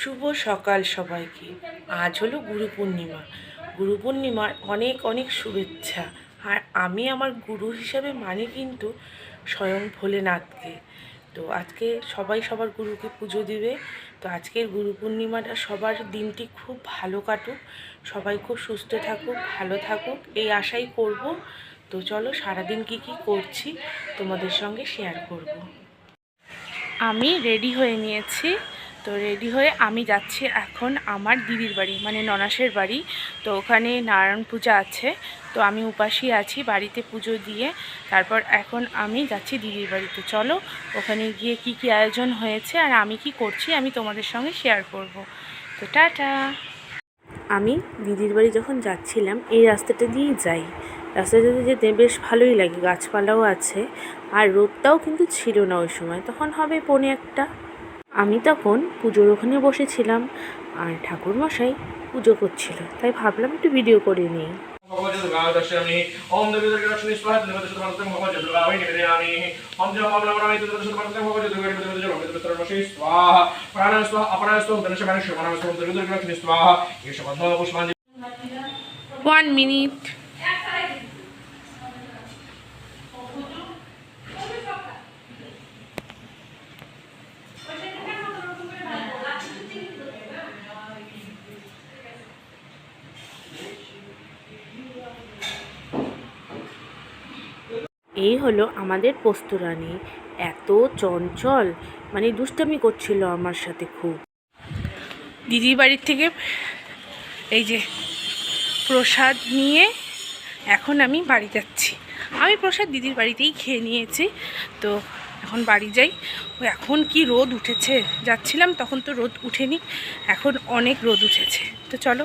শুভ সকাল সবাইকে। আজ হলো গুরু পূর্ণিমা। গুরু পূর্ণিমার অনেক অনেক শুভেচ্ছা। আর আমি আমার গুরু হিসাবে মানি কিন্তু স্বয়ং ভোলেনাথকে। তো আজকে সবাই সবার গুরুকে পুজো দিবে। তো আজকের গুরু পূর্ণিমাটা সবার দিনটি খুব ভালো কাটুক, সবাই খুব সুস্থ থাকুক, ভালো থাকুক, এই আশাই করব। তো চলো সারাদিন কি কি করছি তোমাদের সঙ্গে শেয়ার করব। আমি রেডি হয়ে নিয়েছি। তো রেডি হয়ে আমি যাচ্ছি এখন আমার দিদির বাড়ি, মানে ননাসের বাড়ি। তো ওখানে নারায়ণ পূজা আছে। তো আমি উপাসী আছি, বাড়িতে পুজো দিয়ে তারপর এখন আমি যাচ্ছি দিদির বাড়ি। তো চলো ওখানে গিয়ে কি কি আয়োজন হয়েছে আর আমি কি করছি আমি তোমাদের সঙ্গে শেয়ার করব। তো টাটা। আমি দিদির বাড়ি যখন যাচ্ছিলাম এই রাস্তাটা দিয়েই যাই। রাস্তাটাতে যেতে বেশ ভালোই লাগে, গাছপালাও আছে আর রোদটাও কিন্তু ছিল না ওই সময়, তখন হবে 1:45। আমি তখন পুজোর ওখানে বসেছিলাম আর ঠাকুরমশাই পুজো করছিল, তাই ভাবলাম একটু ভিডিও করে নিই। One minute. এই হলো আমাদের পোস্তরানী। এত চঞ্চল, মানে দুষ্টামি করছিল আমার সাথে খুব। দিদির বাড়ির থেকে এই যে প্রসাদ নিয়ে এখন আমি বাড়ি যাচ্ছি। আমি প্রসাদ দিদির বাড়িতেই খেয়ে নিয়েছি। তো এখন বাড়ি যাই। এখন কি রোদ উঠেছে, যাচ্ছিলাম তখন তো রোদ উঠেনি, এখন অনেক রোদ উঠেছে। তো চলো।